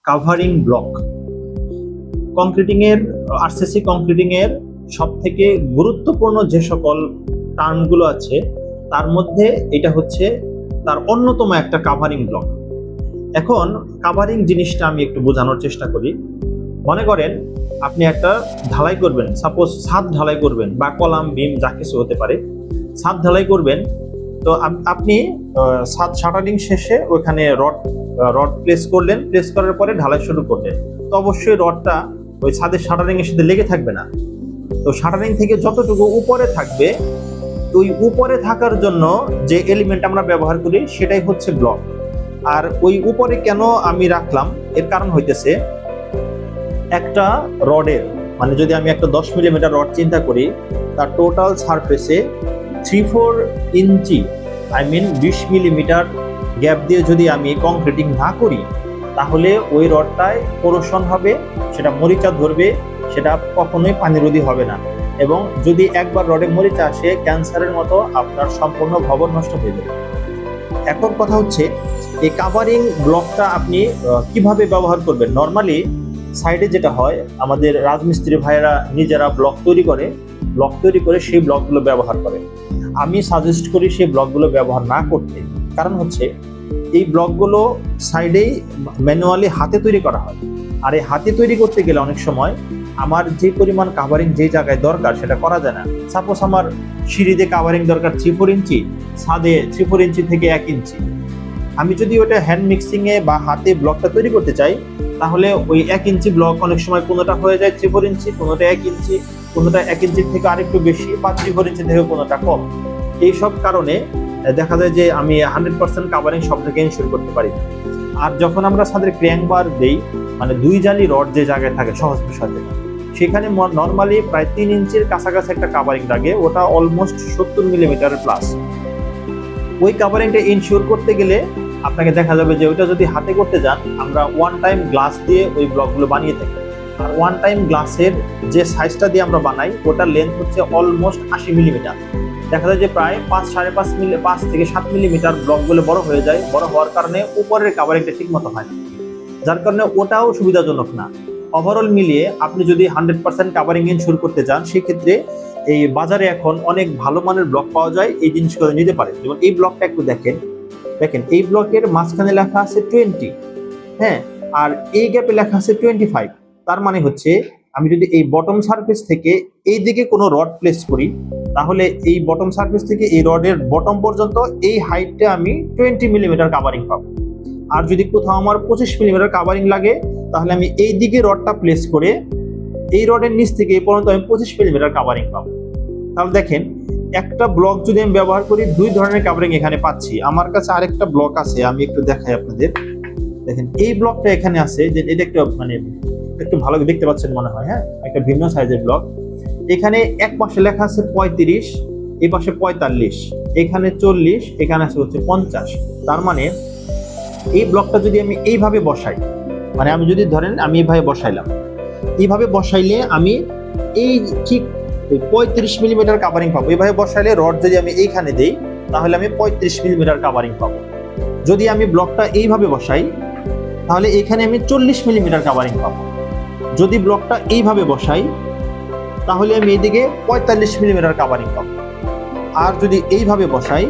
Covering block RCC কংক্রিটিং এর সব থেকে গুরুত্বপূর্ণ যে সকল টার্মগুলো আছে তার মধ্যে এটা হচ্ছে তার অন্যতম একটা কাভারিং ব্লক। এখন কাভারিং জিনিসটা আমি একটু বোঝানোর চেষ্টা করি। মনে করেন আপনি একটা ঢালাই করবেন, সাপোজ ছাদ ঢালাই করবেন বা কলাম বিম যা কিছু হতে পারে, ছাদ ঢালাই করবেন। তো আপনি ছাদ শাটারিং শেষে ওখানে রড প্লেস করলেন, প্লেস করার পরে ঢালাই শুরু করলেন। তো অবশ্যই রডটা ওই ছাদের শাটারিং এর সাথে লেগে থাকবে না। তো শাটারিং থেকে যতটুকু উপরে থাকবে, ওই উপরে থাকার জন্য যে এলিমেন্ট আমরা ব্যবহার করি সেটাই হচ্ছে ব্লক। আর ওই উপরে কেন আমি রাখলাম, এর কারণ হইতেছে একটা রডের, মানে যদি আমি একটা 10 মিলিমিটার রড চিন্তা করি, তার টোটাল সারফেসে 3-4 ইঞ্চি 20 মিলিমিটার গ্যাপ দিয়ে যদি আমি কংক্রিটিং না করি, তাহলে ওই রডটায় পোরশন হবে, সেটা মরিচা ধরবে, সেটা কখনোই পানিরোধী হবে না। এবং যদি একবার রডে মরিচা আসে, ক্যান্সারের মতো আপনার সম্পূর্ণ ভবন নষ্ট হয়ে যাবে। এখন কথা হচ্ছে এই কাভারিং ব্লকটা আপনি কিভাবে ব্যবহার করবেন। নর্মালি সাইডে যেটা হয়, আমাদের রাজমিস্ত্রি ভাইয়েরা নিজেরা ব্লক তৈরি করে সেই ব্লকগুলো ব্যবহার করে। আমি সাজেস্ট করি সেই ব্লকগুলো ব্যবহার না করতে। কারণ হচ্ছে এই ব্লকগুলো সাইডেই ম্যানুয়ালি হাতে তৈরি করা হয়। আর এই হাতে তৈরি করতে গেলে অনেক সময় আমার যে পরিমাণ কাভারিং যে জায়গায় দরকার সেটা করা যায় না। সাপোজ আমার সিঁড়িতে কাভারিং দরকার 3-4 ইঞ্চি, ছাদে 3-4 ইঞ্চি থেকে 1 ইঞ্চি। আমি যদি ওটা হ্যান্ড মিক্সিং এ বা হাতে ব্লকটা তৈরি করতে চাই, তাহলে ওই 1 ইঞ্চি ব্লক অনেক সময় কোনোটা হয়ে যায় 3-4 ইঞ্চি, কোনোটা 1 ইঞ্চি, কোনোটা 1 ইঞ্চির থেকে আরেকটু বেশি বা 3-4 ইঞ্চি থেকে কোনোটা কম। এইসব কারণে দেখা যায় যে আমি 100% কাভারিং সব থেকে ইনশিওর করতে পারি। আর যখন আমরা ছাদের ক্র্যাঙ্ক বার দেই, মানে 2 জালি রড যে জায়গায় থাকে সহজ বিষয়তে, সেখানে নর্মালি প্রায় 3 ইঞ্চির কাছাকাছি একটা কাভারিং লাগে, ওটা অলমোস্ট 70 মিলিমিটার প্লাস। ওই কাভারিংটা ইনশিওর করতে গেলে আপনাকে দেখা যাবে যে ওইটা যদি হাতে করতে যান, আমরা 1 টাইম গ্লাস দিয়ে ওই ব্লকগুলো বানিয়ে থাকি। আর 1 টাইম গ্লাসের যে সাইজটা দিয়ে আমরা বানাই, ওটার লেন্থ হচ্ছে অলমোস্ট 80 মিলিমিটার। দেখা যায় যে প্রায় 5 থেকে 7 মিলিমিটার ব্লকগুলো বড় হয়ে যায়। বড় হওয়ার কারণে উপরের কাভারিংটা ঠিক মতো হয়, যার কারণে ওটাও সুবিধাজনক না। ওভারঅল মিলিয়ে আপনি যদি 100% কাভারিং ইনশিওর করতে চান, সেক্ষেত্রে এই বাজারে এখন অনেক ভালো মানের ব্লক পাওয়া যায়, এই জিনিসগুলো নিতে পারেন। যেমন এই ব্লকটা একটু দেখেন এই ব্লকের মাঝখানে লেখা আছে 20, হ্যাঁ, আর এই গ্যাপে লেখা আছে 25। তার মানে হচ্ছে আমি যদি এই বটম সারফেস থেকে এই দিকে কোনো রড প্লেস করি, তাহলে এই বটম সারফেস থেকে এই রডের বটম পর্যন্ত এই হাইটটা আমি 20 মিলিমিটার কাভারিং পাবো। আর যদি কোথাও আমার 25 মিলিমিটার কাভারিং লাগে, তাহলে আমি এই দিকে রডটা প্লেস করে এই রডের নিচ থেকে এই পর্যন্ত আমি 25 মিলিমিটার কাভারিং পাবো। তাহলে দেখেন, একটা ব্লক যদি আমি ব্যবহার করি, 2 ধরনের কাভারিং এখানে পাচ্ছি। আমার কাছে আরেকটা ব্লক আছে, আমি একটু দেখাই আপনাদের। দেখেন এই ব্লকটা এখানে আছে, যে এটা একটু ভালো দেখতে পাচ্ছেন মনে হয়, হ্যাঁ, একটা ভিন্ন সাইজের ব্লক। এখানে এক পাশে লেখা আছে 35, এই পাশে 45, এখানে 40, এখানে আছে হচ্ছে 50। তার মানে এই ব্লকটা যদি আমি এইভাবে বসাই, মানে আমি যদি ধরেন আমি এইভাবে বসাইলাম, এইভাবে বসাইলে আমি এই ঠিক 35 মিলিমিটার কাভারিং পাবো। এইভাবে বসাইলে রড যদি আমি এইখানে দেই, তাহলে আমি 35 মিলিমিটার কাভারিং পাবো। যদি আমি ব্লকটা এইভাবে বসাই, তাহলে এখানে আমি 40 মিলিমিটার কাভারিং পাবো। যদি ব্লকটা এইভাবে বসাই, তাহলে আমি এইদিকে 45 মিলিমিটার কাভারিং পাবো। আর যদি এইভাবে বসাই,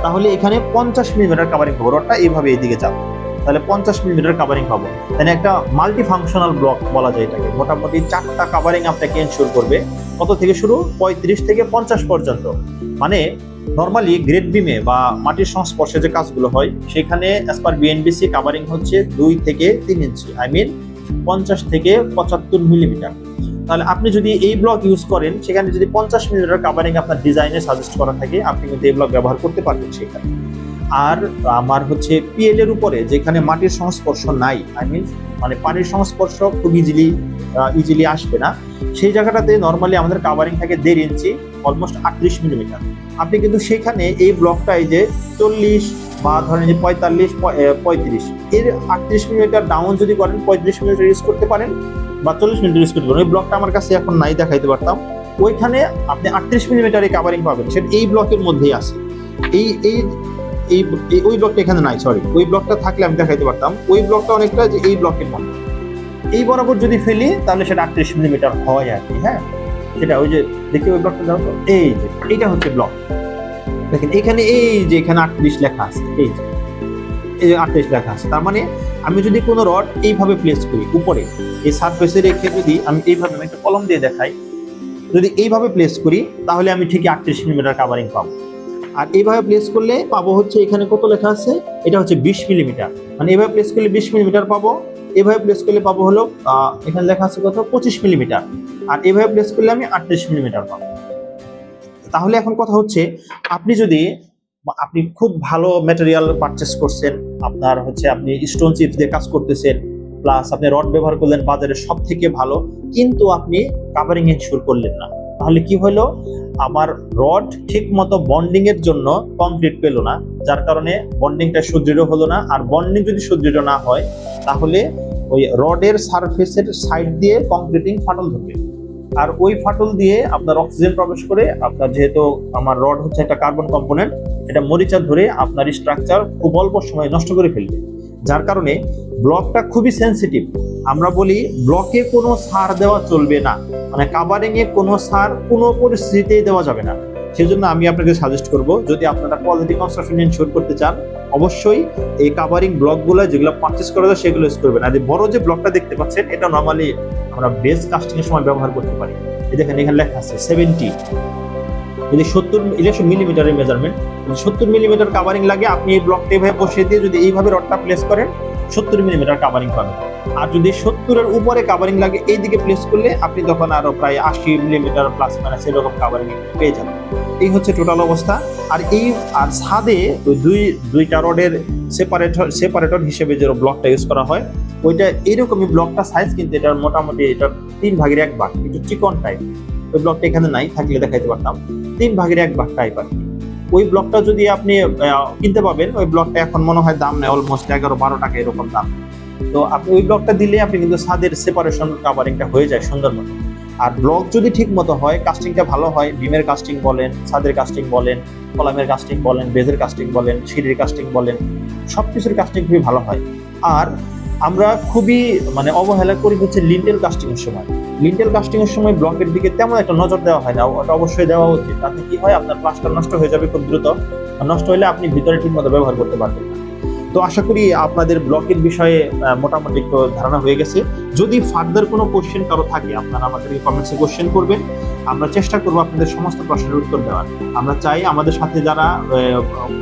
তাহলে এখানে 50 মিলিমিটার কাভারিং পাবো। রডটা এইভাবে এইদিকে যাবে, তাহলে 50 মিলিমিটার কাভারিং পাবো। তাহলে একটা মাল্টি ফাংশনাল ব্লক বলা যায় এটাকে। মোটামুটি 4টা কাভারিং আপনাকে এনশিওর করবে। কত থেকে শুরু? 35 থেকে 50 পর্যন্ত। মানে নর্মালি গ্রেড বিমে বা মাটির সংস্পর্শে যে কাজগুলো হয়, সেখানে অ্যাজ পার বিএনবিসি কাভারিং হচ্ছে 2 থেকে 3 ইঞ্চি, 50 থেকে 75 মিলিমিটার। তাহলে আপনি যদি এই ব্লক ইউজ করেন, সেখানে যদি 50 মিলিমিটার কাভারিং আপনার ডিজাইনে সাজেস্ট করা থাকে, আপনি কিন্তু এই ব্লক ব্যবহার করতে পারবেন সেখানে। আর আমার হচ্ছে পিএল এর উপরে যেখানে মাটির সংস্পর্শ নাই, মানে পানির সংস্পর্শ খুব ইজিলি আসবে না, সেই জায়গাটাতে নর্মালি আমাদের কাভারিং থাকে 1.5 ইঞ্চি, অলমোস্ট 38 মিলিমিটার। আপনি কিন্তু সেখানে এই ব্লকটা এই যে 40 বা ধরেন যে 45, 35 এর 38 মিলিমিটার ডাউন যদি করেন, 35 মিলিমিটার ইউজ করতে পারেন বা 40 মিলিমিটার ইউজ করতে পারেন। ওই ব্লকটা আমার কাছে এখন নাই, দেখাইতে পারতাম। ওইখানে আপনি 38 মিলিমিটার কাভারিং পাবেন, সেটা এই ব্লকের মধ্যেই আছে। ওই ব্লকটা এখানে নাই, সরি, ওই ব্লকটা থাকলে আমি দেখাইতে পারতাম। ওই ব্লকটা অনেকটা যে এই ব্লকের মতো, এই বরাবর যদি ফেলি তাহলে সেটা 38 মিলিমিটার হয় আর কি। হ্যাঁ, সেটা ওই যে দেখি ওই ব্লকটা দাও তো, এই যে এইটা হচ্ছে ব্লক। দেখেন এখানে এই যে এখানে 38 লেখা আছে, এই যে 28 লেখা আছে। তার মানে আমি যদি কোনো রড এইভাবে প্লেস করি উপরে এই সারফেসে রেখে, যদি আমি এইভাবে একটা কলম দিয়ে দেখাই, যদি এইভাবে প্লেস করি তাহলে আমি ঠিকই 38 মিলিমিটার কাভারিং পাবো। আর এইভাবে প্লেস করলে পাবো হচ্ছে এখানে কত লেখা আছে, এটা হচ্ছে 20 মিলিমিটার, মানে এইভাবে প্লেস করলে 20 মিলিমিটার পাবো। এভাবে প্লেস করলে পাবো হলো এখানে লেখা আছে কত, 25 মিলিমিটার। আর এভাবে প্লেস করলে আমি 38 মিলিমিটার পাবো। তাহলে এখন কথা হচ্ছে, আপনি খুব ভালো ম্যাটেরিয়াল পারচেস করছেন, আপনার হচ্ছে আপনি স্টোন চিপস দিয়ে কাজ করতেছেন, প্লাস আপনি রড ব্যবহার করলেন বাজারে সব থেকে ভালো, কিন্তু আপনি কাভারিং ইনশিওর করলেন না, তাহলে কি হলো, আমার রড ঠিক মতো বন্ডিং এর জন্য কমপ্লিট পেল না, যার কারণে বন্ডিংটা সুদৃঢ় হলো না। আর বন্ডিং যদি সুদৃঢ় না হয় তাহলে ওই রডের সারফেসের সাইড দিয়ে কংক্রিটিং ফাটল ধরবে, আর ওই ফাটল দিয়ে আপনার অক্সিজেন প্রবেশ করে, আপনার যেহেতু আমার রড হচ্ছে একটা কার্বন কম্পোনেন্ট, এটা মরিচা ধরে আপনার স্ট্রাকচার খুব অল্প সময় নষ্ট করে ফেলবে। যার কারণে ব্লকটা খুবই সেন্সিটিভ। আমরা বলি ব্লকে কোনো সার দেওয়া চলবে না, মানে কাভারিং এ কোনো সার কোনো পরিস্থিতিতেই দেওয়া যাবে না। সেজন্য আমি আপনাকে সাজেস্ট করব, যদি আপনারা কোয়ালিটি কনস্ট্রাকশন ইনশিওর করতে চান, অবশ্যই এই কাভারিং ব্লকগুলো যেগুলো পারচেস করা যায় সেগুলো ইউজ করবেন। আর বড় যে ব্লকটা দেখতে পাচ্ছেন, এটা নরমালি আমরা বেস কাস্টিং এর সময় ব্যবহার করতে পারি। এই দেখেন এখানে লেখা আছে 70, যদি 70 মিলিমিটারের মেজারমেন্ট, 70 মিলিমিটার কাভারিং লাগে, আপনি এই ব্লকটা এভাবে বসিয়ে দিয়ে যদি এইভাবে রডটা প্লেস করেন 70 মিলিমিটার কাভারিং পাবেন। আর যদি 70-এর উপরে কাভারিং লাগে এইদিকে প্লেস করলে আপনি তখন আরো প্রায় 80 মিলিমিটার প্লাস মাইনাস এরকম কাভারিং পেয়ে যাবেন। এই হচ্ছে টোটাল অবস্থা। আর ছাদে দুইটা রডের সেপারেটর হিসেবে যে ব্লকটা ইউজ করা হয়, ওইটা এইরকমই ব্লকটা সাইজ, কিন্তু এটার মোটামুটি এটা 3/1 একটু চিকন টাইপ। ওই ব্লকটা এখানে নাই, থাকলে দেখাইতে পারতাম। 3/1 টাইপ আর কি। ওই ব্লকটা যদি আপনি কিনতে পাবেন, ওই ব্লকটা এখন মনে হয় দাম নেই অলমোস্ট 11-12 টাকা এরকম দাম। তো আপনি ওই ব্লকটা দিলে আপনি কিন্তু ছাদের সেপারেশন কাভারিংটা হয়ে যায় সুন্দর মতো। আর ব্লক যদি ঠিক মতো হয়, কাস্টিংটা ভালো হয়, বিমের কাস্টিং বলেন, ছাদের কাস্টিং বলেন, কলামের কাস্টিং বলেন, বেজের কাস্টিং বলেন, সিঁড়ির কাস্টিং বলেন, সবকিছুর কাস্টিং খুবই ভালো হয়। আর আমরা খুবই অবহেলা করি হচ্ছে লিন্টেল কাস্টিং এর সময়। লিন্টেল কাস্টিং এর সময় ব্লকের দিকে তেমন একটা নজর দেওয়া হয় না, ওটা অবশ্যই দেওয়া উচিত। তাতে কি হয়, আপনার প্লাস্টার নষ্ট হয়ে যাবে খুব দ্রুত, নষ্ট হলে আপনি ভিতরে ঠিক মতো ব্যবহার করতে পারবেন না। তো আশা করি আপনাদের ব্লকের বিষয়ে মোটামুটি একটু ধারণা হয়ে গেছে। যদি ফার্দার কোনো কোশ্চেন কারো থাকে, আপনারা আমাদেরকে কমেন্টসে কোশ্চেন করবেন, আমরা চেষ্টা করবো আপনাদের সমস্ত প্রশ্নের উত্তর দেওয়ার। আমরা চাই আমাদের সাথে যারা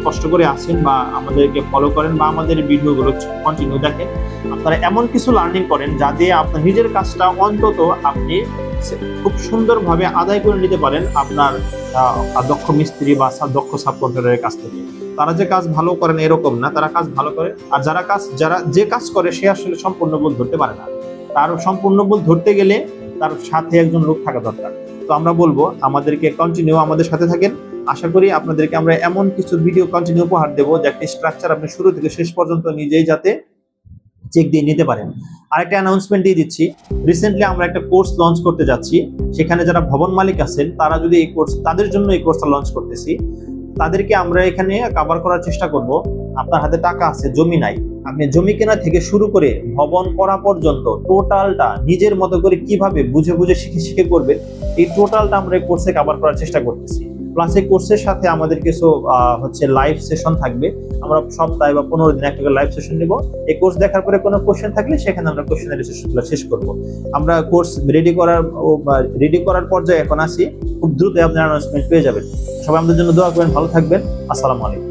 কষ্ট করে আছেন বা আমাদেরকে ফলো করেন বা আমাদের ভিডিওগুলো কন্টিনিউ দেখেন, আপনারা এমন কিছু লার্নিং করেন যা দিয়ে আপনার নিজের কাজটা অন্তত আপনি খুব সুন্দরভাবে আদায় করে নিতে পারেন আপনার দক্ষ মিস্ত্রি বা দক্ষ সাবকন্ট্রাক্টরের কাছ থেকে। তারা যে কাজ ভালো করেন এরকম না, তারা কাজ ভালো করে। আর যে কাজ করে সে আসলে সম্পূর্ণ ভুল ধরতে পারে না। তার সম্পূর্ণ ভুল ধরতে গেলে তার সাথে একজন লোক থাকা দরকার। তো আমরা বলবো আমাদেরকে কন্টিনিউ আমাদের সাথে থাকেন। আশা করি আপনাদেরকে আমরা এমন কিছু ভিডিও কন্টিনিউ উপহার দেবো, যে একটা স্ট্রাকচার আপনি শুরু থেকে শেষ পর্যন্ত নিজেই যাতে চেক দিয়ে নিতে পারেন। আরেকটা অ্যানাউন্সমেন্ট দিয়ে দিচ্ছি, রিসেন্টলি আমরা একটা কোর্স লঞ্চ করতে যাচ্ছি। সেখানে যারা ভবন মালিক আছেন, তারা যদি তাদের জন্য এই কোর্সটা লঞ্চ করতেছি, তাদেরকে আমরা এখানে কভার করার চেষ্টা করব। আপনার হাতে টাকা আছে, জমি নাই, আপনি জমি কেনা থেকে শুরু করে ভবন করা পর্যন্ত টোটালটা নিজের মতো করে কিভাবে বুঝে বুঝে শিখে করবেন, এই টোটালটা আমরা এই কোর্সে কভার করার চেষ্টা করতেছি। প্লাস এই কোর্সের সাথে আমাদের কিছু লাইভ সেশন থাকবে। আমরা সপ্তাহে বা 15 দিন একটা লাইভ সেশন নেব। এই কোর্স দেখার পরে কোনো কোশ্চেন থাকলে সেখানে আমরা কোশ্চেনের সেশনগুলো শেষ করব। আমরা কোর্স রেডি করার পর্যায়ে এখন আছি, খুব দ্রুত আপনারা অ্যানাউন্সমেন্ট পেয়ে যাবেন। সবাই আমাদের জন্য দোয়া করেন, ভালো থাকবেন। আসসালামু আলাইকুম।